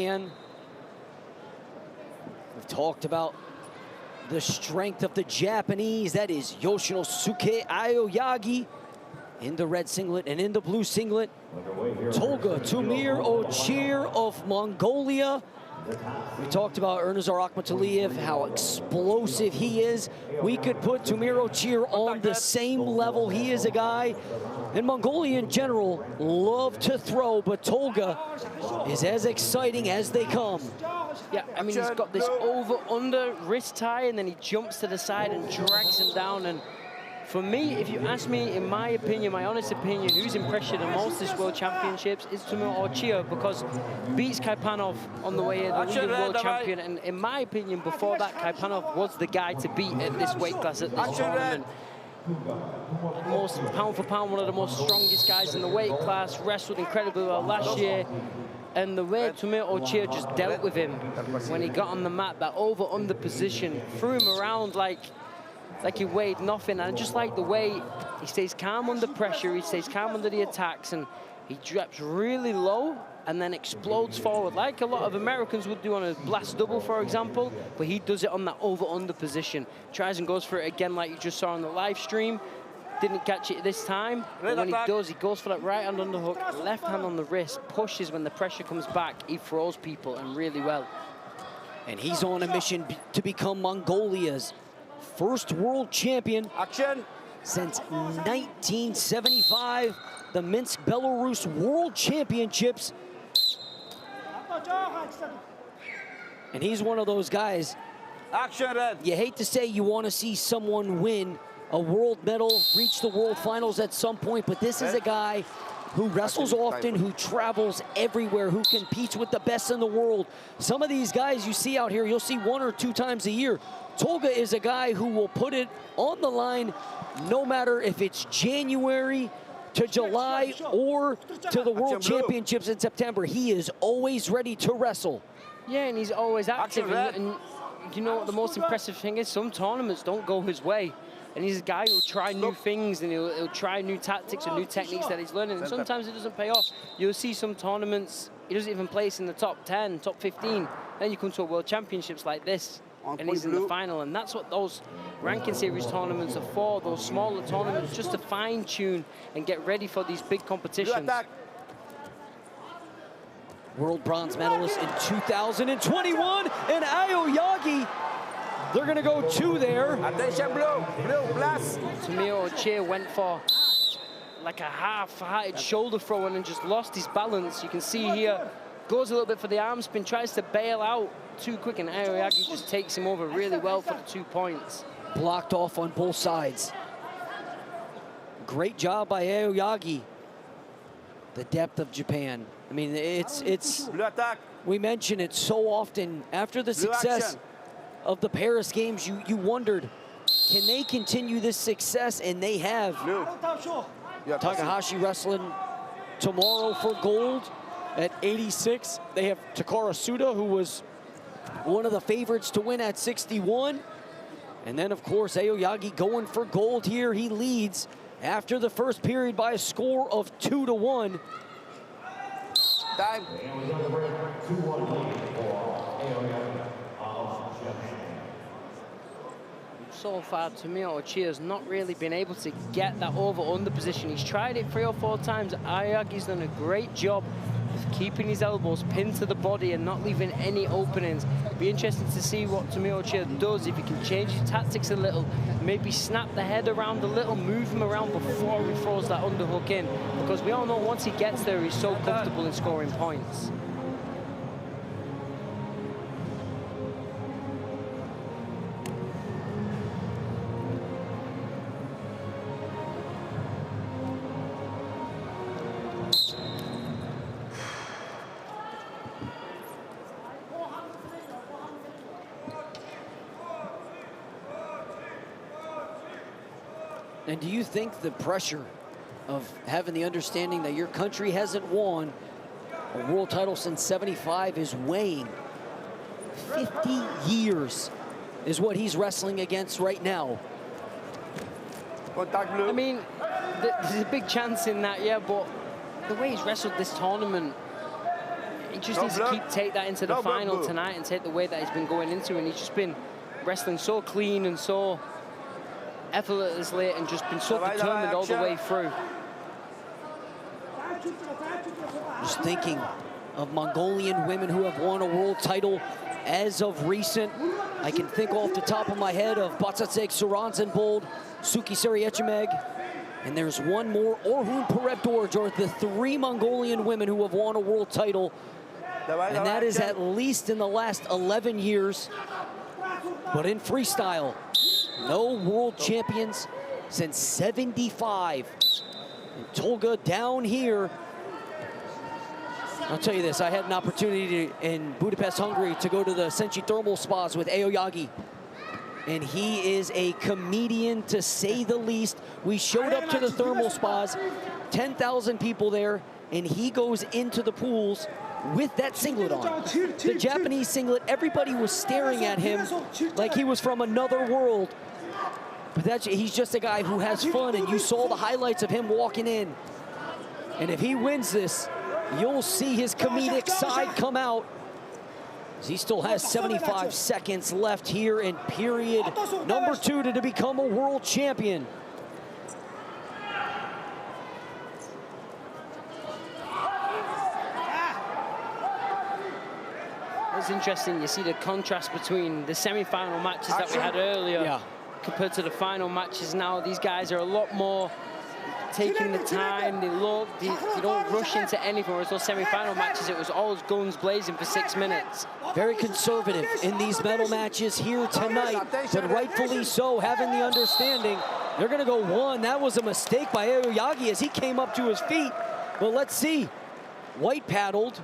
And we've talked about the strength of the Japanese. That is Yoshinosuke AOYAGI in the red singlet, and in the blue singlet, Tulga TUMUR OCHIR of Mongolia. We talked about Ernazar Akhmataliyev, how explosive he is. We could put TUMUR OCHIR on the same level. He is a guy, and Mongolia in general love to throw, but Tulga is as exciting as they come. Yeah, I mean, he's got this over-under wrist tie, and then he jumps to the side and drags him down. And for me, if you ask me, in my opinion, my honest opinion, who's impressed you the most this World Championships is TUMUR OCHIR, because beats Kaipanov on the way here, the leading world champion. And in my opinion, before that, Kaipanov was the guy to beat at this weight class, at this tournament. Most pound for pound, one of the most strongest guys in the weight class, wrestled incredibly well last year. And the way TUMUR OCHIR just dealt with him when he got on the mat, that over-under position, threw him around like he weighed nothing. And just like the way he stays calm under pressure, he stays calm under the attacks, and he drops really low and then explodes forward, like a lot of Americans would do on a blast double, for example, but he does it on that over-under position. Tries and goes for it again like you just saw on the live stream. Didn't catch it this time, but when he does, he goes for that right hand underhook, left hand on the wrist, pushes when the pressure comes back. He throws people, and really well. And he's on a mission to become Mongolia's first world champion since 1975, the Minsk, Belarus World Championships. And he's one of those guys, you hate to say you want to see someone win a world medal, reach the world finals at some point, but this is a guy who wrestles often, who travels everywhere, who competes with the best in the world. Some of these guys you see out here, you'll see 1 or 2 times a year. Tulga is a guy who will put it on the line no matter if it's January to July or to the World Championships in September. He is always ready to wrestle. Yeah, and he's always active. And you know what the most impressive thing is? Some tournaments don't go his way. And he's a guy who'll try new things, and he'll try new tactics and new techniques that he's learning. And sometimes it doesn't pay off. You'll see some tournaments, he doesn't even place in the top 10, top 15. Then you come to a World Championships like this, and he's in the final. And that's what those ranking series tournaments are for, those smaller tournaments, just to fine-tune and get ready for these big competitions. World bronze medalist in 2021, and AOYAGI, they're gonna go 2 there. TUMUR OCHIR went for like a half-hearted shoulder throw and then just lost his balance. You can see here, goes a little bit for the arm spin, tries to bail out too quick, and AOYAGI just takes him over really well for the 2 points. Blocked off on both sides. Great job by AOYAGI. The depth of Japan. I mean, we mention it so often. After the success of the Paris Games, you wondered, can they continue this success? And they have. Takahashi wrestling tomorrow for gold at 86. They have Takara Suda, who was one of the favorites to win at 61. And then, of course, AOYAGI going for gold here. He leads after the first period by a score of 2-1. Time. So far, TUMUR OCHIR has not really been able to get that over-under position. He's tried it 3 or 4 times. AOYAGI's done a great job of keeping his elbows pinned to the body and not leaving any openings. Be interesting to see what TUMUR OCHIR does, if he can change his tactics a little, maybe snap the head around a little, move him around before he throws that underhook in. Because we all know once he gets there, he's so comfortable in scoring points. And do you think the pressure of having the understanding that your country hasn't won a world title since '75 is weighing? 50 years is what he's wrestling against right now. I mean, there's a big chance in that, yeah, but the way he's wrestled this tournament, he just needs to take that into the final tonight and take the way that he's been going into, and he's just been wrestling so clean and so effortlessly and just been so determined all the way through. Just thinking of Mongolian women who have won a world title as of recent. I can think off the top of my head of Batsatseg Suranzenbold, Suki Seriechimeg, and there's one more, Orhun Perepdorj, are the 3 Mongolian women who have won a world title. And that is at least in the last 11 years. But in freestyle, no world champions since 75. And Tulga down here. I'll tell you this, I had an opportunity in Budapest, Hungary to go to the Senshi thermal spas with AOYAGI. And he is a comedian, to say the least. We showed up to the thermal spas, 10,000 people there, and he goes into the pools with that singlet on. The Japanese singlet, everybody was staring at him like he was from another world. But he's just a guy who has fun, and you saw the highlights of him walking in. And if he wins this, you'll see his comedic side come out. He still has 75 seconds left here in period number 2 to become a world champion. It's interesting, you see the contrast between the semi-final matches that we had earlier compared to the final matches now. These guys are a lot more taking the time, they don't rush into anything, whereas those semi-final matches, it was all guns blazing for 6 minutes. Very conservative in these medal matches here tonight, but rightfully so, having the understanding. They're gonna go 1. That was a mistake by AOYAGI as he came up to his feet. But let's see, white paddled.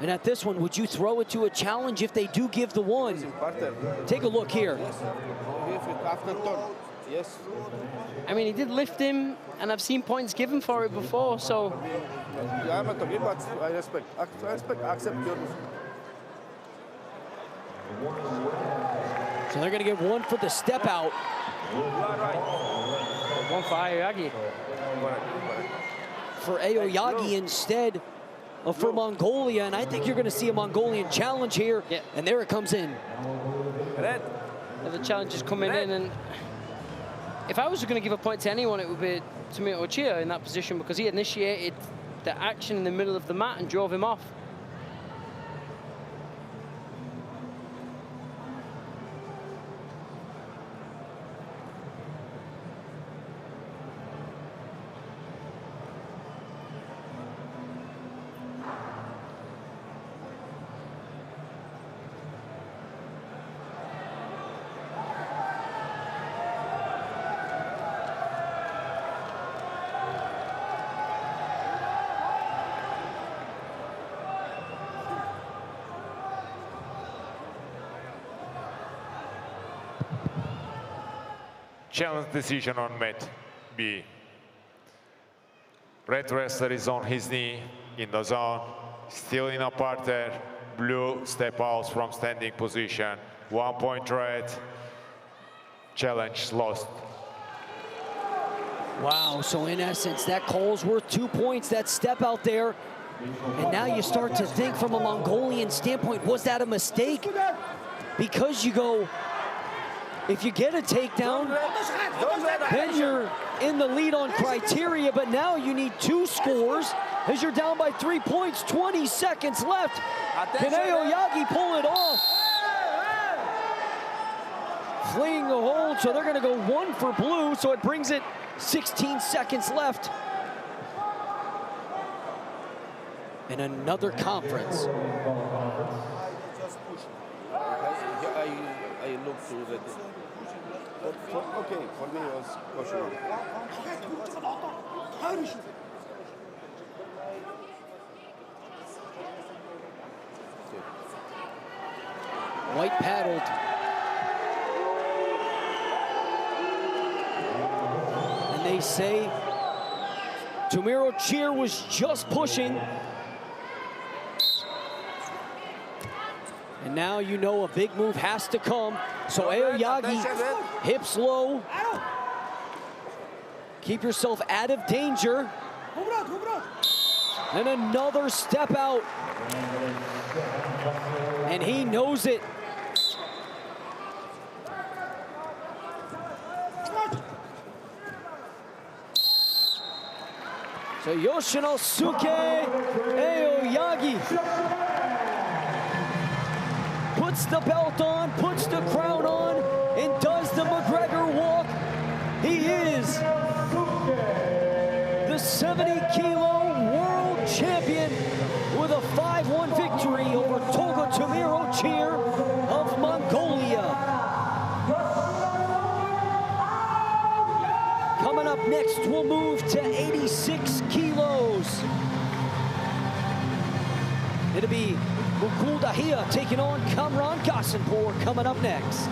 And at this one, would you throw it to a challenge if they do give the 1? Take a look here. Yes. I mean, he did lift him, and I've seen points given for it before, so... Yeah, I'm not talking, but I respect, accept your... So they're gonna get 1 for the step out. One for AOYAGI. For AOYAGI instead of for Mongolia, and I think you're gonna see a Mongolian challenge here, and there it comes in. The challenge is coming in, and if I was going to give a point to anyone, it would be Tomohiro Ochir in that position, because he initiated the action in the middle of the mat and drove him off. Challenge decision on mat B. Red wrestler is on his knee in the zone, still in a parterre. Blue step out from standing position. 1 point red. Challenge lost. Wow, so in essence, that call's worth 2 points, that step out there. And now you start to think from a Mongolian standpoint, was that a mistake? Because you go, if you get a takedown, then you're in the lead on criteria, but now you need 2 scores as you're down by 3 points, 20 seconds left. Can AOYAGI pull it off? Fleeing the hold, so they're gonna go 1 for blue, so it brings it 16 seconds left. In another conference. I look through that. Okay, for me it was questionable. White paddled. And they say Tomohiro Ochir was just pushing. And now you know a big move has to come. So AOYAGI, hips low. Keep yourself out of danger. And another step out. And he knows it. So Yoshinosuke AOYAGI puts the belt on, puts the crown on, and does the McGregor walk. He is the 70-kilo world champion with a 5-1 victory over Tulga TUMUR OCHIR of Mongolia. Coming up next, we'll move to 86 kilos. It'll be Mukul Dahia taking on Kamran Ghasenpour coming up next.